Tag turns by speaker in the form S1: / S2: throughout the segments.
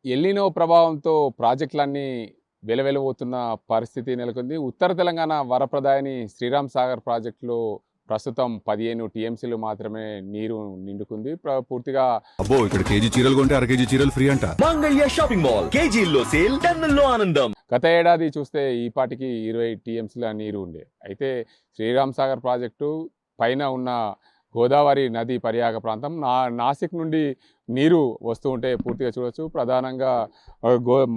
S1: El Niño ప్రభావంతో ప్రాజెక్టులన్నీ వెలవెలబోతున్న పరిస్థితి నెలకొంది. ఉత్తర తెలంగాణ వరప్రదాయని శ్రీరామ్ సాగర్ ప్రాజెక్టులో ప్రస్తుతం 15 టీఎంసీలు మాత్రమే నీరు నిండుకుంది. పూర్తిగా
S2: అబ్బో ఇక్కడ కేజీ చీరలు కొంటే అర కేజీ చీరలు ఫ్రీ అంట.
S3: మంగళ్య షాపింగ్ మాల్, కేజీల్లో సేల్, టన్నుల్లో ఆనందం.
S1: గత ఏడాది చూస్తే ఈ పాటికి 20 టీఎంసీల నీరు ఉండే. అయితే శ్రీరామ్ సాగర్ ప్రాజెక్టు పైన ఉన్న గోదావరి నది పరియాక ప్రాంతం నాసిక్ నుండి నీరు వస్తూ ఉంటే పూర్తిగా చూడవచ్చు. ప్రధానంగా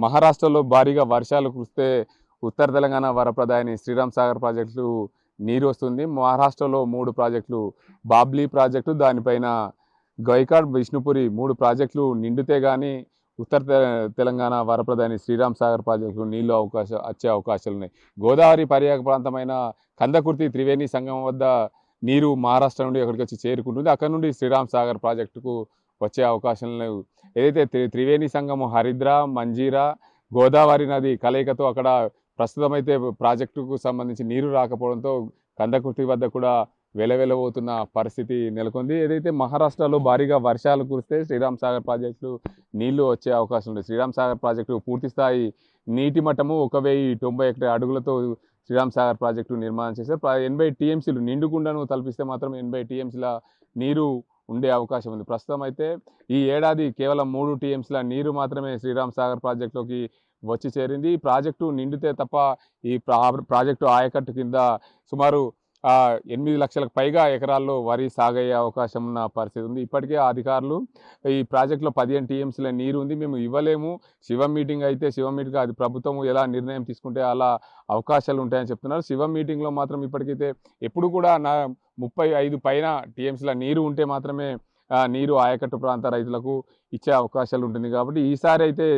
S1: మహారాష్ట్రలో భారీగా వర్షాలు కురిస్తే ఉత్తర తెలంగాణ వరప్రదాయని శ్రీరామ్ సాగర్ ప్రాజెక్టులు నీరు వస్తుంది. మహారాష్ట్రలో 3 ప్రాజెక్టులు, బాబ్లీ ప్రాజెక్టు, దానిపైన గైకాడ్, విష్ణుపురి 3 ప్రాజెక్టులు నిండితే కానీ ఉత్తర తెలంగాణ వరప్రదాయని శ్రీరామ్ సాగర్ ప్రాజెక్టులు నీళ్లు వచ్చే అవకాశాలు ఉన్నాయి. గోదావరి పరియాక ప్రాంతమైన కందకుర్తి త్రివేణి సంగమం వద్ద నీరు మహారాష్ట్ర నుండి అక్కడికి వచ్చి చేరుకుంటుంది. అక్కడ నుండి శ్రీరామ్ సాగర్ ప్రాజెక్టుకు వచ్చే అవకాశం లేవు. ఏదైతే త్రివేణి సంగమం హరిద్ర, మంజీరా, గోదావరి నది కలయికతో అక్కడ ప్రస్తుతం అయితే ప్రాజెక్టుకు సంబంధించి నీరు రాకపోవడంతో కందకుర్తి వద్ద కూడా వెలవెలబోతున్న పరిస్థితి నెలకొంది. ఏదైతే మహారాష్ట్రలో భారీగా వర్షాలు కురిస్తే శ్రీరామ్ సాగర్ ప్రాజెక్టులు నీళ్లు వచ్చే అవకాశం ఉంది. శ్రీరామ్ సాగర్ ప్రాజెక్టు పూర్తిస్థాయి నీటి మట్టము 1091 అడుగులతో శ్రీరామ్ సాగర్ ప్రాజెక్టు నిర్మాణం చేశారు. 80 టీఎంసీలు నిండుకుండను తలపిస్తే మాత్రం 80 టీఎంసీల నీరు ఉండే అవకాశం ఉంది. ప్రస్తుతం అయితే ఈ ఏడాది కేవలం 3 టీఎంసీల నీరు మాత్రమే శ్రీరామ్ సాగర్ ప్రాజెక్టులోకి వచ్చి చేరింది. ఈ ప్రాజెక్టు నిండితే తప్ప ఈ ప్రాజెక్టు ఆయకట్టు కింద సుమారు 8 లక్షలకు పైగా ఎకరాల్లో వరి సాగయ్యే అవకాశం ఉన్న పరిస్థితి ఉంది. ఇప్పటికే అధికారులు ఈ ప్రాజెక్టులో 15 టీఎంసీల నీరు ఉంది, మేము ఇవ్వలేము, శివం మీటింగ్ అయితే శివం మీటింగ్ అది ప్రభుత్వం ఎలా నిర్ణయం తీసుకుంటే అలా అవకాశాలు ఉంటాయని చెప్తున్నారు. శివం మీటింగ్లో మాత్రం ఇప్పటికైతే ఎప్పుడు కూడా 35 పైన టీఎంసీల నీరు ఉంటే మాత్రమే నీరు ఆయకట్టు ప్రాంత రైతులకు ఇచ్చే అవకాశాలు ఉంటుంది. కాబట్టి ఈసారి అయితే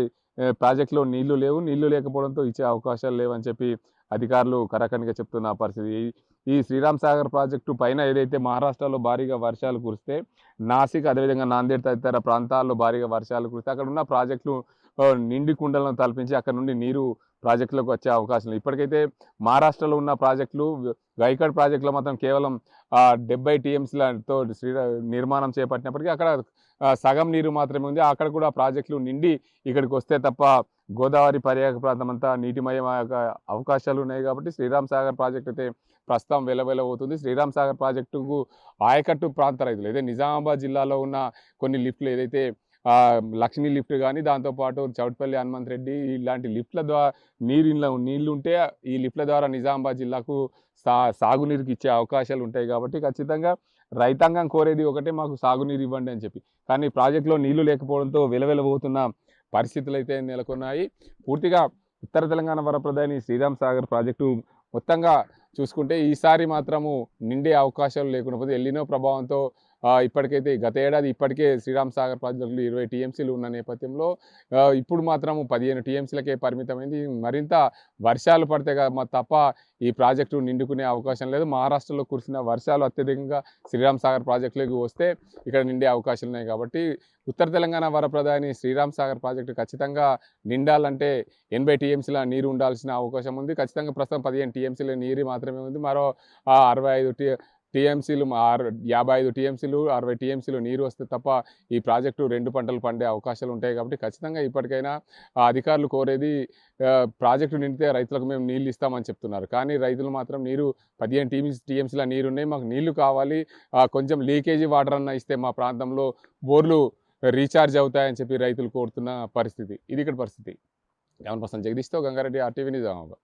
S1: ప్రాజెక్టులో నీళ్లు లేవు, నీళ్లు లేకపోవడంతో ఇచ్చే అవకాశాలు లేవని చెప్పి అధికారులు కరాఖండిగా చెప్తున్న పరిస్థితి. ఈ శ్రీరామ్ సాగర్ ప్రాజెక్టు పైన ఏదైతే మహారాష్ట్రలో భారీగా వర్షాలు కురిస్తే నాసిక్, అదేవిధంగా నాందేడ్ తదితర ప్రాంతాల్లో భారీగా వర్షాలు కురిస్తే అక్కడ ఉన్న ప్రాజెక్టులు నిండి కుండలను తలపించి అక్కడ నుండి నీరు ప్రాజెక్టులకు వచ్చే అవకాశం లేదు. ఇప్పటికైతే మహారాష్ట్రలో ఉన్న ప్రాజెక్టులు, గైకాడ్ ప్రాజెక్టులో మాత్రం కేవలం 70 టీఎంసీలతో నిర్మాణం చేపట్టినప్పటికీ అక్కడ సగం నీరు మాత్రమే ఉంది. అక్కడ కూడా ప్రాజెక్టులు నిండి ఇక్కడికి వస్తే తప్ప గోదావరి పరియాక ప్రాంతం అంతా నీటిమయం అవకాశాలు ఉన్నాయి. కాబట్టి శ్రీరామ్ సాగర్ ప్రాజెక్ట్ అయితే ప్రస్తుతం వెలవెలబోతుంది. శ్రీరామ్ సాగర్ ప్రాజెక్టుకు ఆయకట్టు ప్రాంత రైతులు అయితే నిజామాబాద్ జిల్లాలో ఉన్న కొన్ని లిఫ్ట్లు ఏదైతే లక్ష్మీ లిఫ్ట్ కానీ, దాంతోపాటు చౌట్పల్లి హనుమంత్ రెడ్డి ఇలాంటి లిఫ్ట్ల ద్వారా నీళ్లు ఉంటే ఈ లిఫ్ట్ల ద్వారా నిజామాబాద్ జిల్లాకు సాగునీరుకి ఇచ్చే అవకాశాలు ఉంటాయి. కాబట్టి ఖచ్చితంగా రైతాంగం కోరేది ఒకటే, మాకు సాగునీరు ఇవ్వండి అని చెప్పి. కానీ ప్రాజెక్టులో నీళ్లు లేకపోవడంతో వెలవెలబోతున్న పరిస్థితులు అయితే నెలకొన్నాయి. పూర్తిగా ఉత్తర తెలంగాణ వరప్రదాయని శ్రీరామ్ సాగర్ ప్రాజెక్టు మొత్తంగా చూసుకుంటే ఈసారి మాత్రము నిండే అవకాశాలు లేకుండా పోతే ఎల్నినో ప్రభావంతో ఇప్పటికైతే గత ఏడాది ఇప్పటికే శ్రీరామ్ సాగర్ ప్రాజెక్టులు 20 టీఎంసీలు ఉన్న నేపథ్యంలో ఇప్పుడు మాత్రం 15 టీఎంసీలకే పరిమితమైంది. మరింత వర్షాలు పడితే తప్ప ఈ ప్రాజెక్టు నిండుకునే అవకాశం లేదు. మహారాష్ట్రలో కురిసిన వర్షాలు అత్యధికంగా శ్రీరామ్ సాగర్ ప్రాజెక్టులోకి వస్తే ఇక్కడ నిండే అవకాశాలు ఉన్నాయి. కాబట్టి ఉత్తర తెలంగాణ వరప్రదాయని శ్రీరామ్ సాగర్ ప్రాజెక్టు ఖచ్చితంగా నిండాలంటే 80 టీఎంసీల నీరు ఉండాల్సిన అవకాశం ఉంది. ఖచ్చితంగా ప్రస్తుతం 15 టీఎంసీల నీరు మాత్రమే ఉంది. మరో 65 టీఎంసీలు 55 టీఎంసీలు 60 టీఎంసీలు నీరు వస్తే తప్ప ఈ ప్రాజెక్టు 2 పంటలు పండే అవకాశాలు ఉంటాయి. కాబట్టి ఖచ్చితంగా ఇప్పటికైనా అధికారులు కోరేది ప్రాజెక్టు నిండితే రైతులకు మేము నీళ్ళు ఇస్తామని చెప్తున్నారు. కానీ రైతులు మాత్రం 15 టీఎంసీల నీరు ఉన్నాయి, మాకు నీళ్లు కావాలి, కొంచెం లీకేజీ వాటర్ అన్న ఇస్తే మా ప్రాంతంలో బోర్లు రీఛార్జ్ అవుతాయని చెప్పి రైతులు కోరుతున్న పరిస్థితి. ఇది ఇక్కడ పరిస్థితి. 11% జగదీష్తో గంగారెడ్డి, RTV నిజామాబాద్.